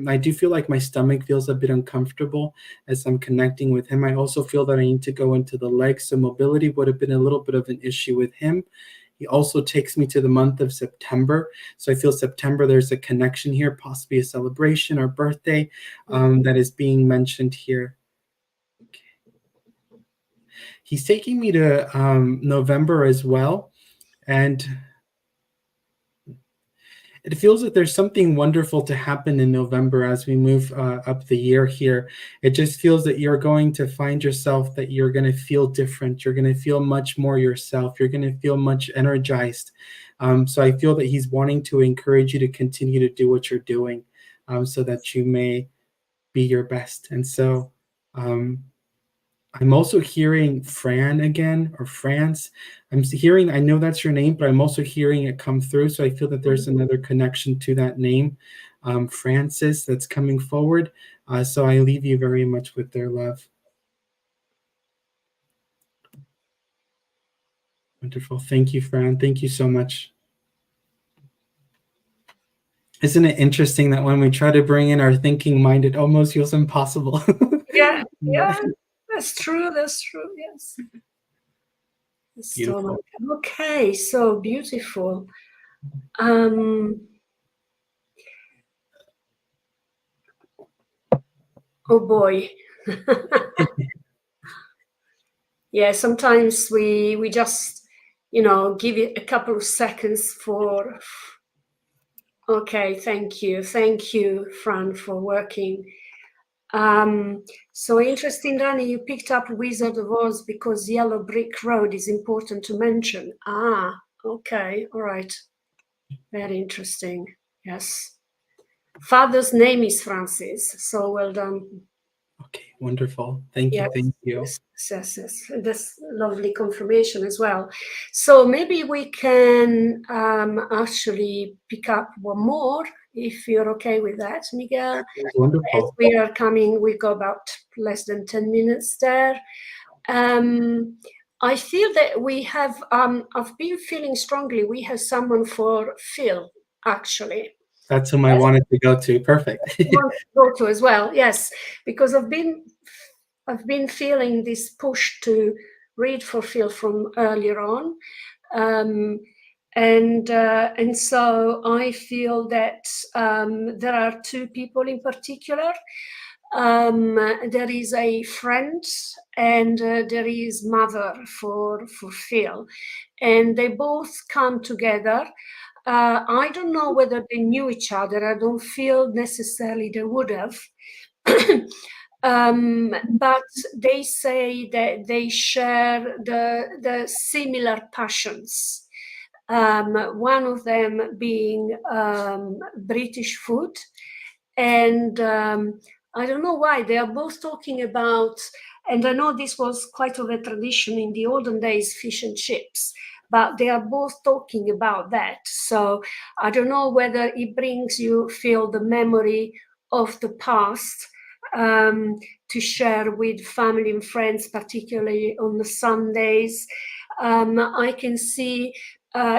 I do feel like my stomach feels a bit uncomfortable as I'm connecting with him. I also feel that I need to go into the legs, so mobility would have been a little bit of an issue with him. He also takes me to the month of September. So I feel September, there's a connection here, possibly a celebration or birthday that is being mentioned here. Okay. He's taking me to November as well. And it feels that there's something wonderful to happen in November as we move up the year here. It just feels that you're going to find yourself, that you're going to feel different. You're going to feel much more yourself. You're going to feel much energized. So I feel that he's wanting to encourage you to continue to do what you're doing so that you may be your best. And so I'm also hearing Fran again, or France. I'm hearing, I know that's your name, but I'm also hearing it come through. So I feel that there's another connection to that name, Francis, that's coming forward. So I leave you very much with their love. Wonderful. Thank you, Fran. Thank you so much. Isn't it interesting that when we try to bring in our thinking mind, it almost feels impossible? Yeah, that's true. That's true. Yes. Beautiful. Okay, so beautiful. Oh boy. Yeah, sometimes we just, give it a couple of seconds for. Okay, thank you, Fran, for working. So interesting, Danny, you picked up Wizard of Oz because Yellow Brick Road is important to mention. Okay, all right. Very interesting. Yes. Father's name is Francis, so well done. Okay, wonderful. Thank you. Yes, Thank you. yes. That's lovely confirmation as well. So maybe we can actually pick up one more, if you're okay with that, Miguel. Wonderful. As we are coming, we go about less than 10 minutes there. I feel that we have, I've been feeling strongly, we have someone for Phil, actually. That's whom I wanted to go to. Perfect. Want to go to as well, yes, because I've been feeling this push to read for Phil from earlier on, and so I feel that there are two people in particular. There is a friend and there is mother for Phil, and they both come together. I don't know whether they knew each other. I don't feel necessarily they would have. But they say that they share the similar passions. One of them being British food, and I don't know why they are both talking about. And I know this was quite of a tradition in the olden days, fish and chips, but they are both talking about that. So I don't know whether it brings you, Phil, the memory of the past to share with family and friends, particularly on the Sundays. I can see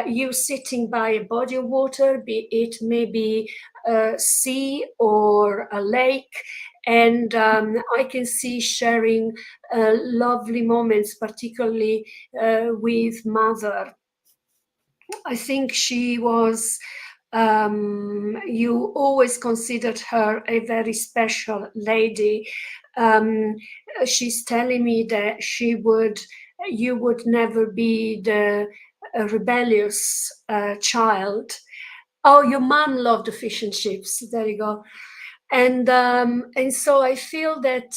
you sitting by a body of water, be it maybe a sea or a lake, and I can see sharing lovely moments, particularly with mother. I think she was, you always considered her a very special lady. She's telling me that you would never be the rebellious child. Oh, your mom loved the fish and chips. There you go. And so I feel that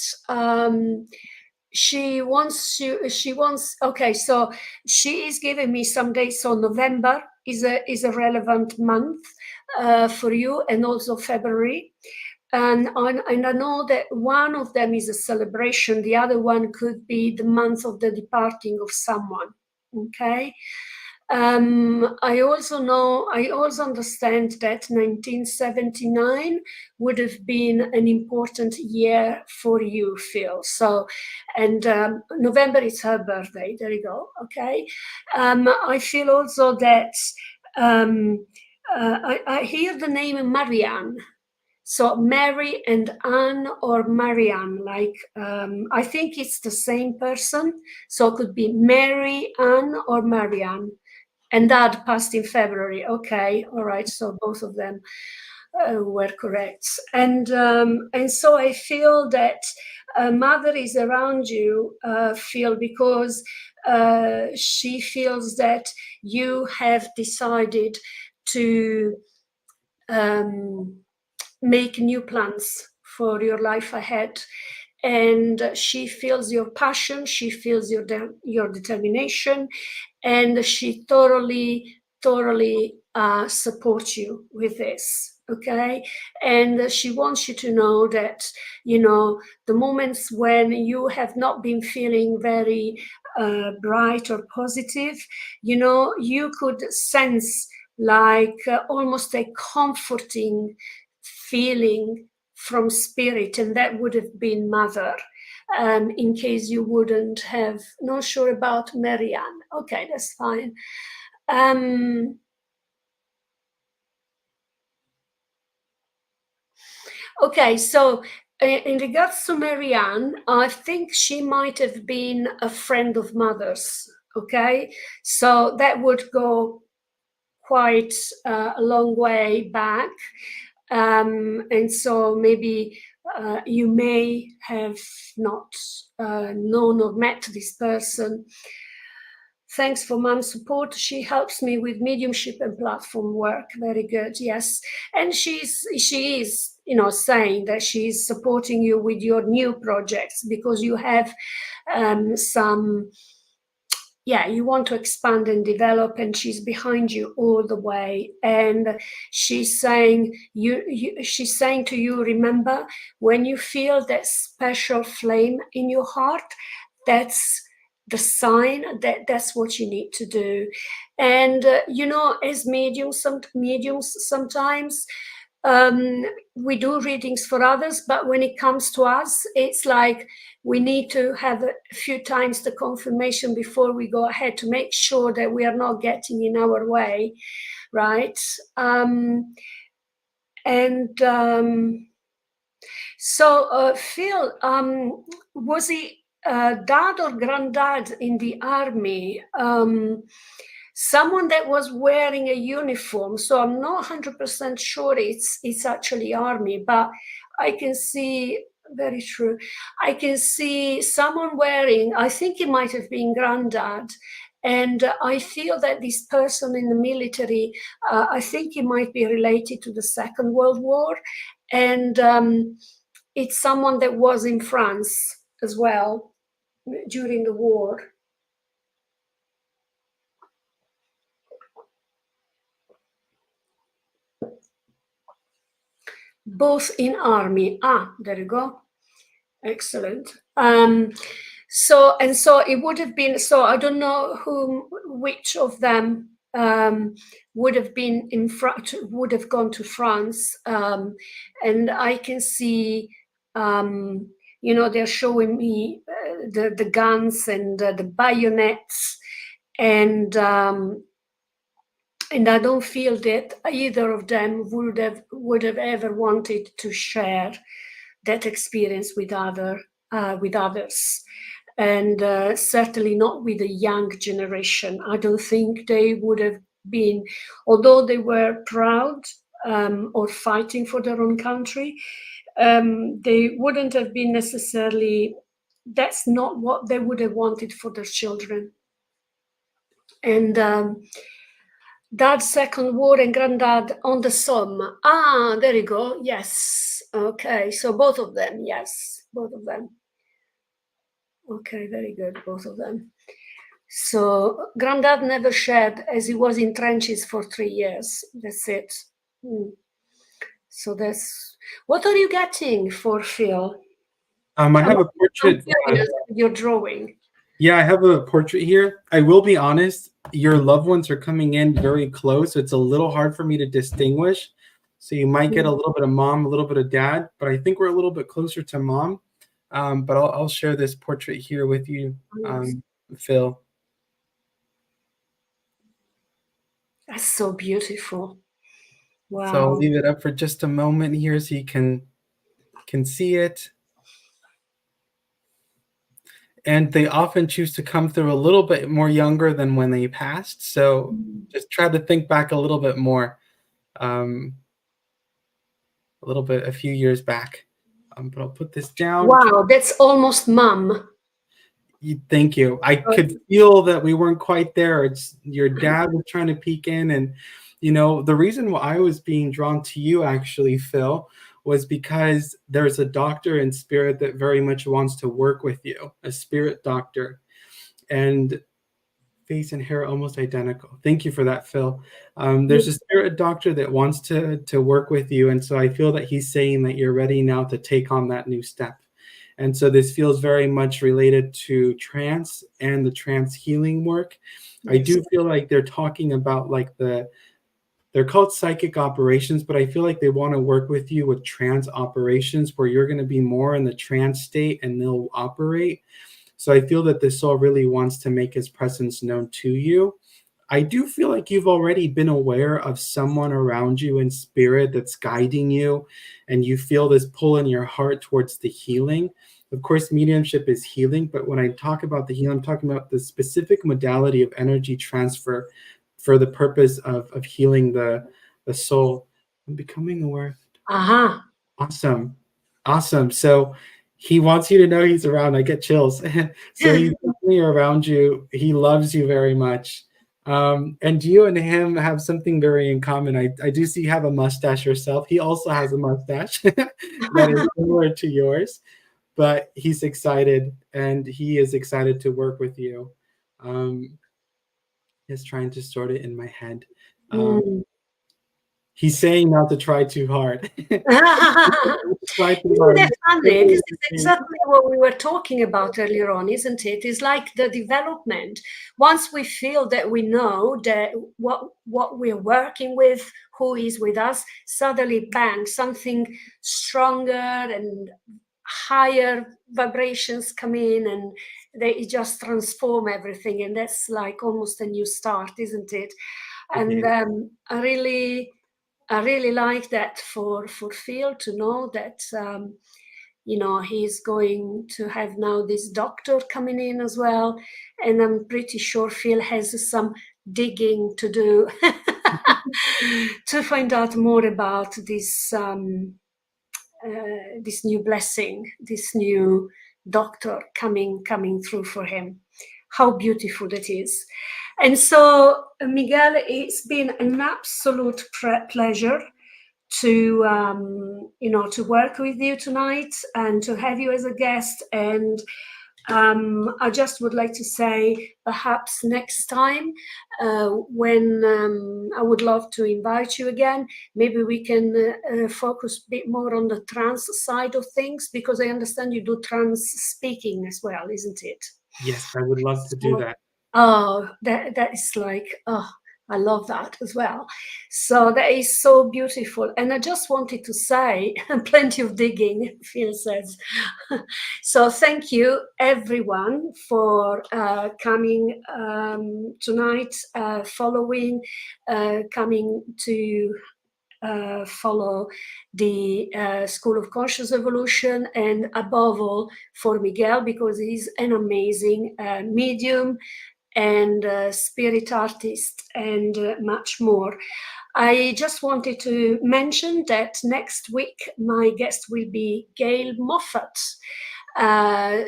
she wants you. She wants. Okay, so she is giving me some dates. So November is a relevant month for you, and also February. And I know that one of them is a celebration. The other one could be the month of the departing of someone. Okay. I also understand that 1979 would have been an important year for you, Phil. So, and November is her birthday. There you go. Okay. I feel also that I hear the name Marianne. So Mary and Anne or Marianne, like I think it's the same person. So it could be Mary Anne or Marianne. And Dad passed in February. Okay, all right. So both of them were correct. And so I feel that Mother is around you, Phil, because she feels that you have decided to make new plans for your life ahead. And she feels your passion, she feels your determination, and she thoroughly supports you with this. Okay, and she wants you to know that, you know, the moments when you have not been feeling very bright or positive, you know, you could sense like almost a comforting feeling from spirit, and that would have been Mother. In case you wouldn't have, not sure about Marianne. Okay, that's fine. Okay, so in regards to Marianne, I think she might have been a friend of Mother's. Okay, so that would go quite a long way back. And so maybe you may have not known or met this person. Thanks for Mom's support. She helps me with mediumship and platform work. Very good, yes. And she is, you know, saying that she's supporting you with your new projects because you have some, yeah, you want to expand and develop, and she's behind you all the way. And she's saying she's saying to you, remember, when you feel that special flame in your heart, that's the sign that that's what you need to do. And you know, as mediums sometimes we do readings for others, but when it comes to us, it's like we need to have a few times the confirmation before we go ahead to make sure that we are not getting in our way, right? So Phil, was he dad or granddad in the army? Someone that was wearing a uniform. So I'm not 100% sure it's actually army, but I can see, very true, I can see someone wearing, I think it might have been granddad. And I feel that this person in the military, I think it might be related to the Second World War. And it's someone that was in France as well during the war. Both in army. There you go. Excellent. So it would have been, so I don't know which of them would have been would have gone to France. And I can see, you know, they're showing me the guns and the bayonets, and I don't feel that either of them would have ever wanted to share that experience with others, and certainly not with the young generation. I don't think they would have been, although they were proud or fighting for their own country, they wouldn't have been necessarily, that's not what they would have wanted for their children. And Dad, Second War, and Granddad on the Somme. There you go. Yes. Okay. So both of them. Yes. Both of them. Okay. Very good. Both of them. So Granddad never shared, as he was in trenches for 3 years. That's it. So that's, what are you getting for Phil? I have a portrait. Your drawing. Yeah, I have a portrait here. I will be honest, your loved ones are coming in very close. So it's a little hard for me to distinguish. So you might get a little bit of mom, a little bit of dad, but I think we're a little bit closer to mom. But I'll share this portrait here with you, Phil. That's so beautiful. Wow. So I'll leave it up for just a moment here so you can see it. And they often choose to come through a little bit more younger than when they passed. So just try to think back a little bit more, a few years back. But I'll put this down. Wow, that's almost mom. Thank you. I could feel that we weren't quite there. It's your dad was trying to peek in. And, you know, the reason why I was being drawn to you, actually, Phil, was because there's a doctor in spirit that very much wants to work with you, a spirit doctor. And face and hair almost identical. Thank you for that, Phil. There's a spirit doctor that wants to work with you. And so I feel that he's saying that you're ready now to take on that new step. And so this feels very much related to trance and the trance healing work. I do feel like they're talking about like they're called psychic operations, but I feel like they want to work with you with trance operations where you're going to be more in the trance state and they'll operate. So I feel that the soul really wants to make his presence known to you. I do feel like you've already been aware of someone around you in spirit that's guiding you, and you feel this pull in your heart towards the healing. Of course, mediumship is healing, but when I talk about the healing, I'm talking about the specific modality of energy transfer for the purpose of healing the soul. I'm becoming aware. Awesome. So he wants you to know he's around. I get chills. So he's definitely around you. He loves you very much. And you and him have something very in common. I do see you have a mustache yourself. He also has a mustache that is similar to yours, but he's excited, and he is excited to work with you. He's trying to sort it in my head. He's saying not to try too hard. Isn't that funny? This is exactly what we were talking about earlier on, isn't it? It's like the development. Once we feel that we know that what we're working with, who is with us, suddenly bang, something stronger and higher vibrations come in, and they just transform everything. And that's like almost a new start, isn't it? And I really like that for Phil to know that, you know, he's going to have now this doctor coming in as well. And I'm pretty sure Phil has some digging to do to find out more about this, this new blessing, this new doctor coming through for him. How beautiful it is. And so, Miguel, it's been an absolute pleasure to to work with you tonight and to have you as a guest. And I just would like to say, perhaps next time, when I would love to invite you again, maybe we can focus a bit more on the trance side of things, because I understand you do trance speaking as well, isn't it? Yes, I would love to do that. Oh, that is like, oh, I love that as well. So that is so beautiful. And I just wanted to say, plenty of digging, Phil says. So thank you, everyone, for coming tonight, following, coming to follow the School of Conscious Evolution, and above all for Miguel, because he's an amazing medium and spirit artist and much more. I just wanted to mention that next week my guest will be Gail Moffat.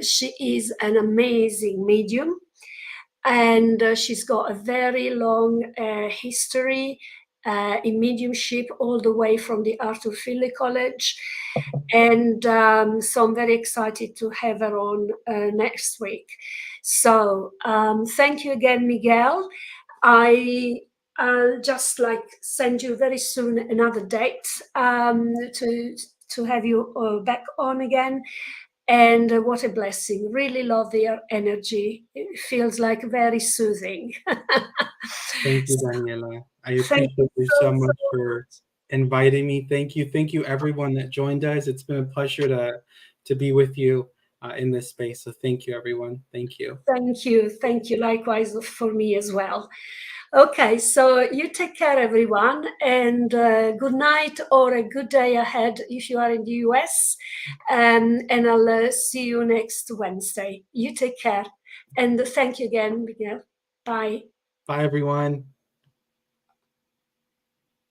She is an amazing medium, and she's got a very long history in mediumship, all the way from the Arthur Findlay College. And so I'm very excited to have her on next week. So thank you again, Miguel. I'll just like send you very soon another date to have you back on again. And what a blessing. Really love their energy. It feels like very soothing. Thank you, Daniela. I Thank you appreciate you so, so so much for inviting me. Thank you. Thank you, everyone that joined us. It's been a pleasure to be with you in this space. So thank you, everyone. Thank you. Thank you. Thank you. Likewise for me as well. Okay, so you take care, everyone, and good night or a good day ahead if you are in the US. And I'll see you next Wednesday. You take care. And thank you again, Miguel. Bye. Bye, everyone.